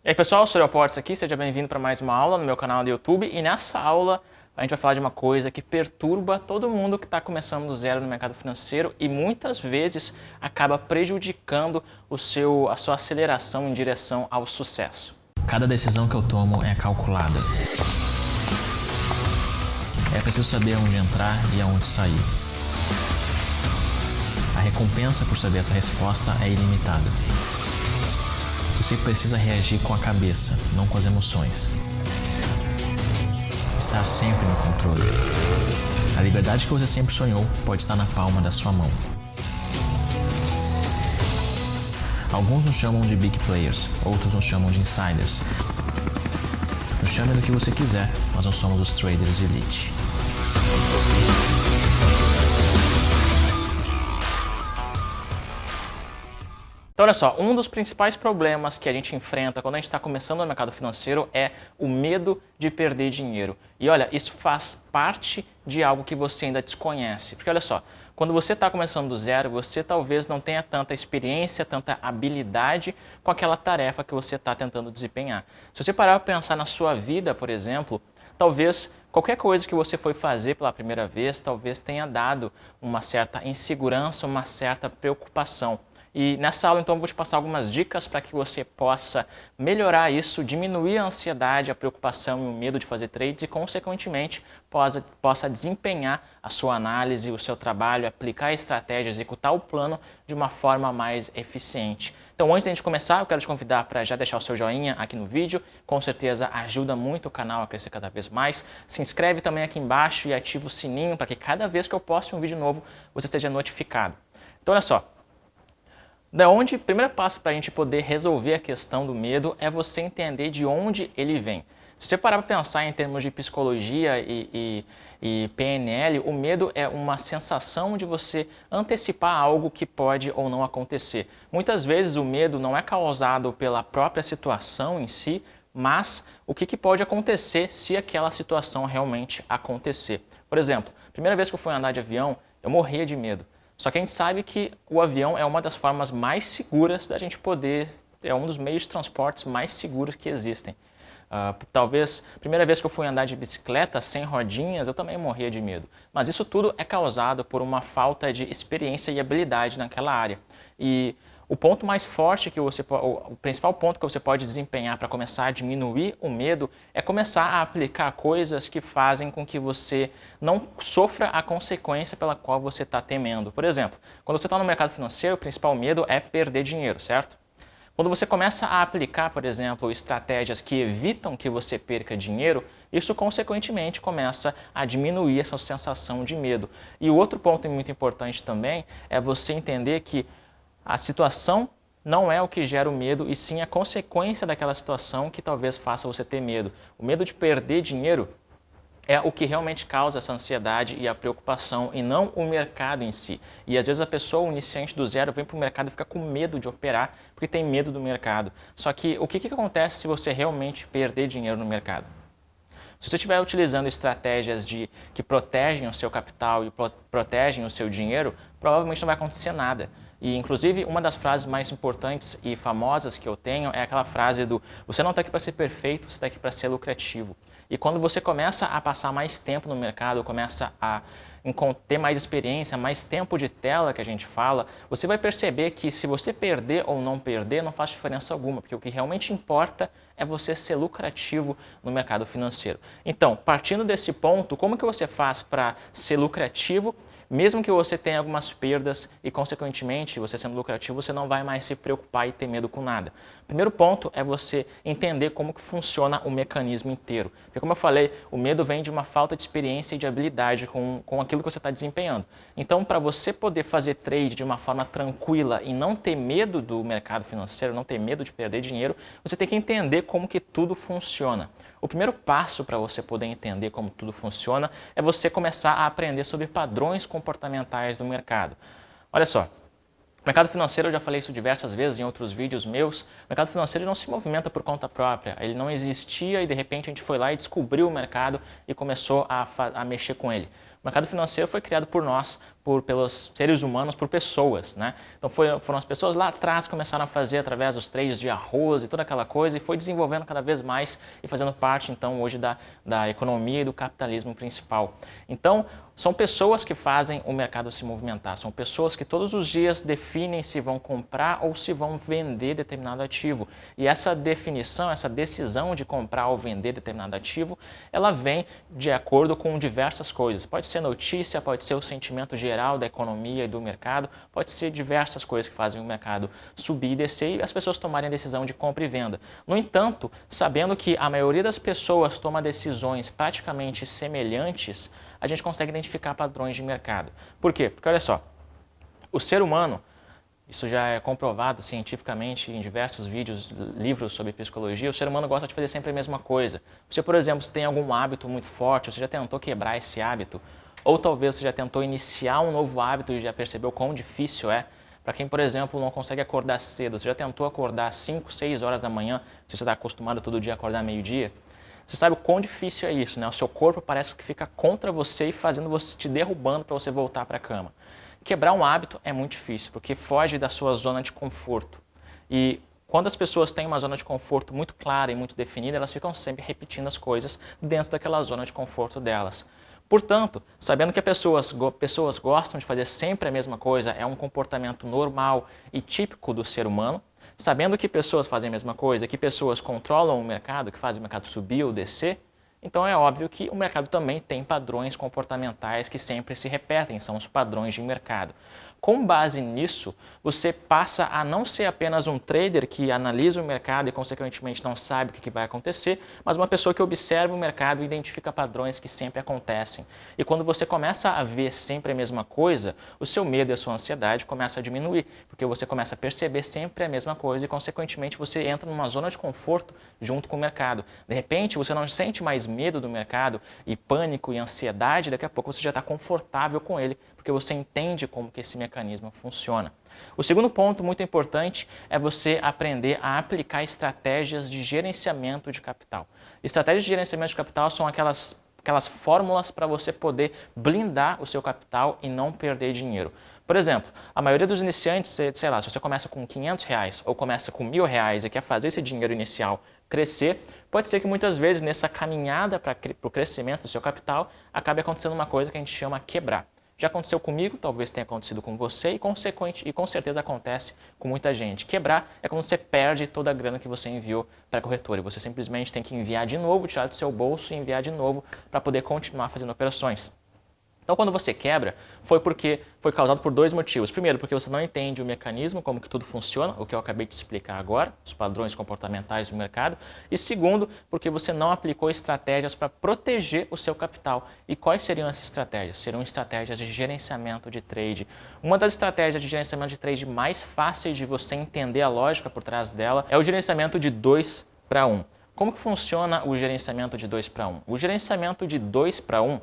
E aí pessoal, eu sou o Leoportes aqui, seja bem-vindo para mais uma aula no meu canal do YouTube. E nessa aula a gente vai falar de uma coisa que perturba todo mundo que está começando do zero no mercado financeiro e muitas vezes acaba prejudicando a sua aceleração em direção ao sucesso. Cada decisão que eu tomo é calculada. É preciso saber onde entrar e aonde sair. A recompensa por saber essa resposta é ilimitada. Você precisa reagir com a cabeça, não com as emoções. Estar sempre no controle. A liberdade que você sempre sonhou pode estar na palma da sua mão. Alguns nos chamam de big players, outros nos chamam de insiders. Nos chame do que você quiser, nós não somos os traders de elite. Então olha só, um dos principais problemas que a gente enfrenta quando a gente está começando no mercado financeiro é o medo de perder dinheiro. E olha, isso faz parte de algo que você ainda desconhece. Porque olha só, quando você está começando do zero, você talvez não tenha tanta experiência, tanta habilidade com aquela tarefa que você está tentando desempenhar. Se você parar para pensar na sua vida, por exemplo, talvez qualquer coisa que você foi fazer pela primeira vez, talvez tenha dado uma certa insegurança, uma certa preocupação. E nessa aula, então, eu vou te passar algumas dicas para que você possa melhorar isso, diminuir a ansiedade, a preocupação e o medo de fazer trades e, consequentemente, possa desempenhar a sua análise, o seu trabalho, aplicar a estratégia, executar o plano de uma forma mais eficiente. Então, antes de a gente começar, eu quero te convidar para já deixar o seu joinha aqui no vídeo. Com certeza ajuda muito o canal a crescer cada vez mais. Se inscreve também aqui embaixo e ativa o sininho para que cada vez que eu poste um vídeo novo, você esteja notificado. Então, olha só. O primeiro passo para a gente poder resolver a questão do medo é você entender de onde ele vem. Se você parar para pensar em termos de psicologia e PNL, o medo é uma sensação de você antecipar algo que pode ou não acontecer. Muitas vezes o medo não é causado pela própria situação em si, mas o que pode acontecer se aquela situação realmente acontecer. Por exemplo, a primeira vez que eu fui andar de avião, eu morria de medo. Só que a gente sabe que o avião é uma das formas mais seguras da gente poder, é um dos meios de transportes mais seguros que existem. Talvez a primeira vez que eu fui andar de bicicleta sem rodinhas, eu também morria de medo. Mas isso tudo é causado por uma falta de experiência e habilidade naquela área. E o ponto mais forte o principal ponto que você pode desempenhar para começar a diminuir o medo é começar a aplicar coisas que fazem com que você não sofra a consequência pela qual você está temendo. Por exemplo, quando você está no mercado financeiro, o principal medo é perder dinheiro, certo? Quando você começa a aplicar, por exemplo, estratégias que evitam que você perca dinheiro, isso consequentemente começa a diminuir essa sensação de medo. E o outro ponto muito importante também é você entender que a situação não é o que gera o medo, e sim a consequência daquela situação que talvez faça você ter medo. O medo de perder dinheiro é o que realmente causa essa ansiedade e a preocupação, e não o mercado em si. E às vezes a pessoa, o iniciante do zero, vem para o mercado e fica com medo de operar porque tem medo do mercado. Só que o que acontece se você realmente perder dinheiro no mercado? Se você estiver utilizando estratégias que protegem o seu capital e protegem o seu dinheiro, provavelmente não vai acontecer nada. E, inclusive, uma das frases mais importantes e famosas que eu tenho é aquela frase do você não está aqui para ser perfeito, você está aqui para ser lucrativo. E quando você começa a passar mais tempo no mercado, começa a ter mais experiência, mais tempo de tela que a gente fala, você vai perceber que se você perder ou não perder, não faz diferença alguma, porque o que realmente importa é você ser lucrativo no mercado financeiro. Então, partindo desse ponto, como que você faz para ser lucrativo, mesmo que você tenha algumas perdas e, consequentemente, você sendo lucrativo, você não vai mais se preocupar e ter medo com nada? O primeiro ponto é você entender como que funciona o mecanismo inteiro. Porque, como eu falei, o medo vem de uma falta de experiência e de habilidade com aquilo que você está desempenhando. Então, para você poder fazer trade de uma forma tranquila e não ter medo do mercado financeiro, não ter medo de perder dinheiro, você tem que entender como que tudo funciona. O primeiro passo para você poder entender como tudo funciona é você começar a aprender sobre padrões comportamentais do mercado. Olha só, o mercado financeiro, eu já falei isso diversas vezes em outros vídeos meus, o mercado financeiro não se movimenta por conta própria, ele não existia e de repente a gente foi lá e descobriu o mercado e começou a mexer com ele. O mercado financeiro foi criado por nós, pelos seres humanos, por pessoas, né? Então foram as pessoas lá atrás que começaram a fazer através dos trades de arroz e toda aquela coisa e foi desenvolvendo cada vez mais e fazendo parte então hoje da economia e do capitalismo principal. Então são pessoas que fazem o mercado se movimentar, são pessoas que todos os dias definem se vão comprar ou se vão vender determinado ativo. E essa definição, essa decisão de comprar ou vender determinado ativo, ela vem de acordo com diversas coisas. Pode ser notícia, pode ser o sentimento geral da economia e do mercado, pode ser diversas coisas que fazem o mercado subir e descer e as pessoas tomarem a decisão de compra e venda. No entanto, sabendo que a maioria das pessoas toma decisões praticamente semelhantes, a gente consegue identificar padrões de mercado. Por quê? Porque olha só, o ser humano, isso já é comprovado cientificamente em diversos vídeos, livros sobre psicologia, o ser humano gosta de fazer sempre a mesma coisa. Você, por exemplo, se tem algum hábito muito forte, você já tentou quebrar esse hábito, ou talvez você já tentou iniciar um novo hábito e já percebeu quão difícil é. Para quem, por exemplo, não consegue acordar cedo, você já tentou acordar às 5, 6 horas da manhã, se você está acostumado todo dia a acordar meio-dia, você sabe o quão difícil é isso, né? O seu corpo parece que fica contra você e fazendo você, te derrubando para você voltar para a cama. Quebrar um hábito é muito difícil, porque foge da sua zona de conforto. E quando as pessoas têm uma zona de conforto muito clara e muito definida, elas ficam sempre repetindo as coisas dentro daquela zona de conforto delas. Portanto, sabendo que pessoas gostam de fazer sempre a mesma coisa, é um comportamento normal e típico do ser humano, sabendo que pessoas fazem a mesma coisa, que pessoas controlam o mercado, que fazem o mercado subir ou descer, então é óbvio que o mercado também tem padrões comportamentais que sempre se repetem, são os padrões de mercado. Com base nisso, você passa a não ser apenas um trader que analisa o mercado e consequentemente não sabe o que vai acontecer, mas uma pessoa que observa o mercado e identifica padrões que sempre acontecem. E quando você começa a ver sempre a mesma coisa, o seu medo e a sua ansiedade começam a diminuir, porque você começa a perceber sempre a mesma coisa e consequentemente você entra numa zona de conforto junto com o mercado. De repente, você não sente mais medo do mercado e pânico e ansiedade, daqui a pouco você já está confortável com ele, porque você entende como que esse mecanismo funciona. O segundo ponto muito importante é você aprender a aplicar estratégias de gerenciamento de capital. Estratégias de gerenciamento de capital são aquelas fórmulas para você poder blindar o seu capital e não perder dinheiro. Por exemplo, a maioria dos iniciantes, sei lá, se você começa com R$500 ou começa com R$1.000 e quer fazer esse dinheiro inicial crescer, pode ser que muitas vezes nessa caminhada para o crescimento do seu capital acabe acontecendo uma coisa que a gente chama quebrar. Já aconteceu comigo, talvez tenha acontecido com você e com certeza acontece com muita gente. Quebrar é quando você perde toda a grana que você enviou para a corretora e você simplesmente tem que enviar de novo, tirar do seu bolso e enviar de novo para poder continuar fazendo operações. Então, quando você quebra, foi causado por dois motivos. Primeiro, porque você não entende o mecanismo, como que tudo funciona, o que eu acabei de explicar agora, os padrões comportamentais do mercado. E segundo, porque você não aplicou estratégias para proteger o seu capital. E quais seriam essas estratégias? Seriam estratégias de gerenciamento de trade. Uma das estratégias de gerenciamento de trade mais fáceis de você entender a lógica por trás dela é o gerenciamento de 2 para 1. Como que funciona o gerenciamento de 2 para 1? O gerenciamento de 2 para 1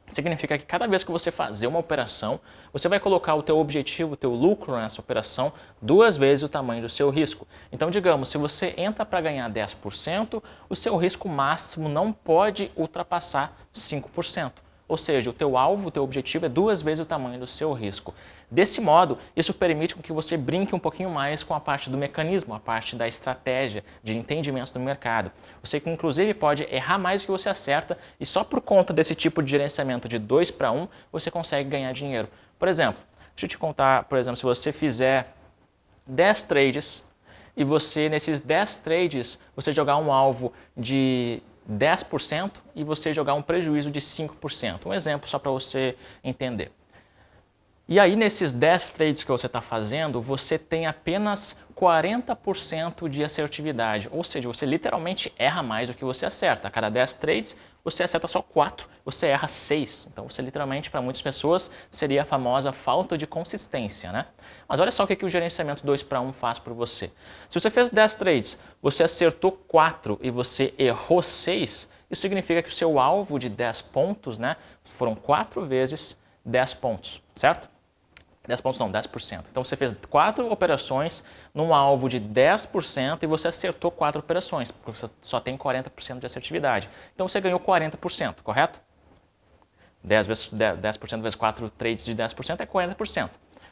significa que cada vez que você fazer uma operação, você vai colocar o teu objetivo, o teu lucro nessa operação 2 vezes o tamanho do seu risco. Então, digamos, se você entra para ganhar 10%, o seu risco máximo não pode ultrapassar 5%. Ou seja, o teu alvo, o teu objetivo é 2 vezes o tamanho do seu risco. Desse modo, isso permite que você brinque um pouquinho mais com a parte do mecanismo, a parte da estratégia, de entendimento do mercado. Você inclusive pode errar mais do que você acerta e só por conta desse tipo de gerenciamento de 2 para 1, você consegue ganhar dinheiro. Por exemplo, deixa eu te contar, por exemplo, se você fizer 10 trades e você, nesses 10 trades, você jogar um alvo de 10% e você jogar um prejuízo de 5%. Um exemplo só para você entender. E aí, nesses 10 trades que você está fazendo, você tem apenas 40% de assertividade. Ou seja, você literalmente erra mais do que você acerta. A cada 10 trades, você acerta só 4, você erra 6. Então, você literalmente, para muitas pessoas, seria a famosa falta de consistência, né? Mas olha só o que o gerenciamento 2 para 1 faz para você. Se você fez 10 trades, você acertou 4 e você errou 6, isso significa que o seu alvo de 10 pontos, né, foram 4 vezes 10 pontos, certo? 10 pontos não, 10%. Então você fez 4 operações num alvo de 10% e você acertou 4 operações, porque você só tem 40% de assertividade. Então você ganhou 40%, correto? 10% vezes 4 trades de 10% é 40%.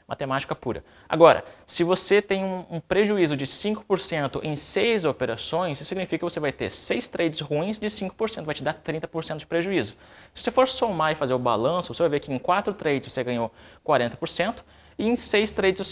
Matemática pura. Agora, se você tem um prejuízo de 5% em 6 operações, isso significa que você vai ter 6 trades ruins de 5%, vai te dar 30% de prejuízo. Se você for somar e fazer o balanço, você vai ver que em 4 trades você ganhou 40% e em 6 trades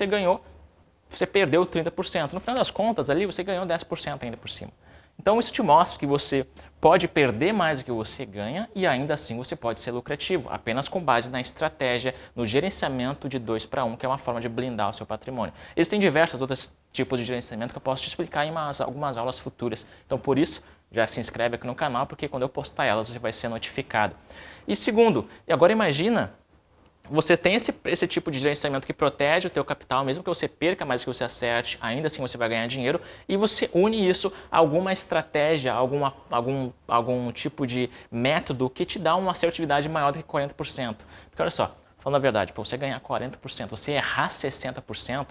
você perdeu 30%. No final das contas, ali você ganhou 10% ainda por cima. Então isso te mostra que você pode perder mais do que você ganha e ainda assim você pode ser lucrativo, apenas com base na estratégia, no gerenciamento de 2 para 1, que é uma forma de blindar o seu patrimônio. Existem diversos outros tipos de gerenciamento que eu posso te explicar em algumas aulas futuras. Então por isso, já se inscreve aqui no canal, porque quando eu postar elas você vai ser notificado. E segundo, agora imagina, você tem esse tipo de gerenciamento que protege o teu capital, mesmo que você perca mais que você acerte, ainda assim você vai ganhar dinheiro, e você une isso a alguma estratégia, algum tipo de método que te dá uma assertividade maior do que 40%. Porque olha só, falando a verdade, para você ganhar 40%, você errar 60%,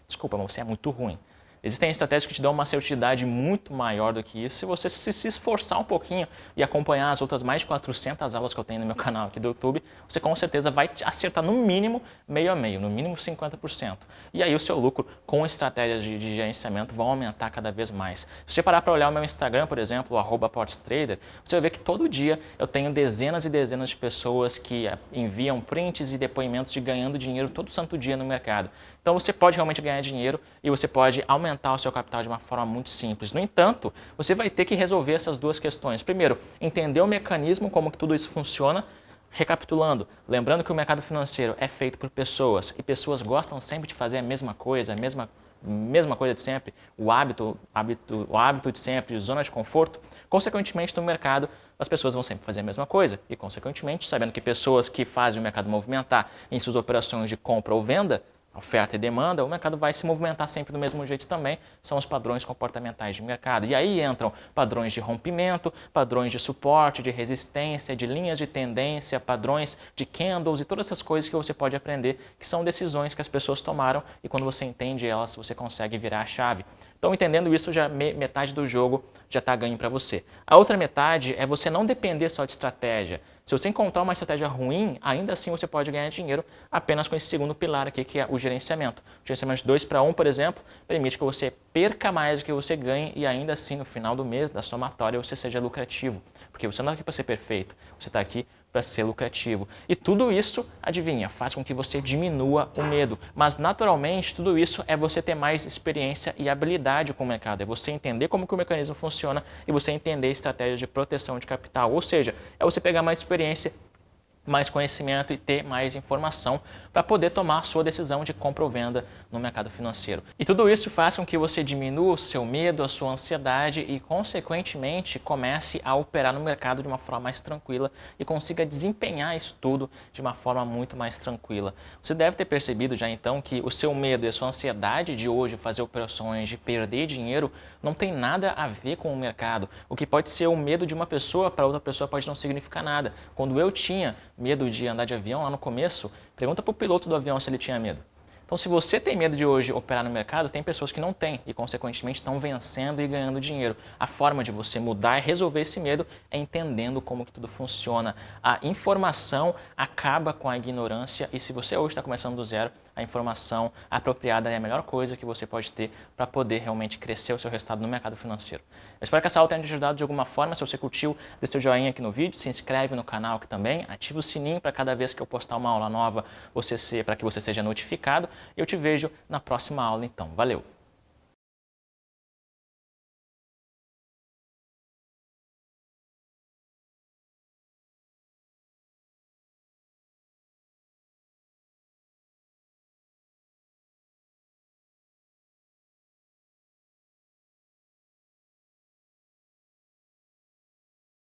desculpa, mas você é muito ruim. Existem estratégias que te dão uma assertividade muito maior do que isso se você se esforçar um pouquinho e acompanhar as outras mais de 400 aulas que eu tenho no meu canal aqui do YouTube, você com certeza vai acertar no mínimo meio a meio, no mínimo 50%. E aí o seu lucro com estratégias de gerenciamento vão aumentar cada vez mais. Se você parar para olhar o meu Instagram, por exemplo, o @portstrader, você vai ver que todo dia eu tenho dezenas e dezenas de pessoas que enviam prints e depoimentos de ganhando dinheiro todo santo dia no mercado. Então você pode realmente ganhar dinheiro e você pode aumentar o seu capital de uma forma muito simples. No entanto, você vai ter que resolver essas duas questões. Primeiro, entender o mecanismo, como que tudo isso funciona. Recapitulando, lembrando que o mercado financeiro é feito por pessoas e pessoas gostam sempre de fazer a mesma coisa, mesma coisa de sempre, o hábito de sempre, zona de conforto. Consequentemente, no mercado, as pessoas vão sempre fazer a mesma coisa e, consequentemente, sabendo que pessoas que fazem o mercado movimentar em suas operações de compra ou venda, oferta e demanda, o mercado vai se movimentar sempre do mesmo jeito também, são os padrões comportamentais de mercado. E aí entram padrões de rompimento, padrões de suporte, de resistência, de linhas de tendência, padrões de candles e todas essas coisas que você pode aprender, que são decisões que as pessoas tomaram e quando você entende elas, você consegue virar a chave. Então, entendendo isso, já metade do jogo já está ganho para você. A outra metade é você não depender só de estratégia. Se você encontrar uma estratégia ruim, ainda assim você pode ganhar dinheiro apenas com esse segundo pilar aqui, que é o gerenciamento. O gerenciamento de 2 para 1, por exemplo, permite que você perca mais do que você ganhe e ainda assim, no final do mês, da somatória, você seja lucrativo. Porque você não está aqui para ser perfeito, você está aqui para ser lucrativo. E tudo isso, adivinha, faz com que você diminua o medo. Mas, naturalmente, tudo isso é você ter mais experiência e habilidade com o mercado. É você entender como que o mecanismo funciona e você entender estratégias de proteção de capital. Ou seja, é você pegar mais experiência, mais conhecimento e ter mais informação para poder tomar a sua decisão de compra ou venda no mercado financeiro. E tudo isso faz com que você diminua o seu medo, a sua ansiedade e, consequentemente, comece a operar no mercado de uma forma mais tranquila e consiga desempenhar isso tudo de uma forma muito mais tranquila. Você deve ter percebido já então que o seu medo e a sua ansiedade de hoje fazer operações, de perder dinheiro, não tem nada a ver com o mercado. O que pode ser o medo de uma pessoa, para outra pessoa pode não significar nada. Quando eu tinha medo de andar de avião lá no começo, pergunta para o piloto do avião se ele tinha medo. Então, se você tem medo de hoje operar no mercado, tem pessoas que não têm e, consequentemente, estão vencendo e ganhando dinheiro. A forma de você mudar e resolver esse medo é entendendo como que tudo funciona. A informação acaba com a ignorância e, se você hoje está começando do zero, a informação apropriada é a melhor coisa que você pode ter para poder realmente crescer o seu resultado no mercado financeiro. Eu espero que essa aula tenha te ajudado de alguma forma. Se você curtiu, dê seu joinha aqui no vídeo, se inscreve no canal aqui também, ativa o sininho para cada vez que eu postar uma aula nova, para que você seja notificado. Eu te vejo na próxima aula então. Valeu!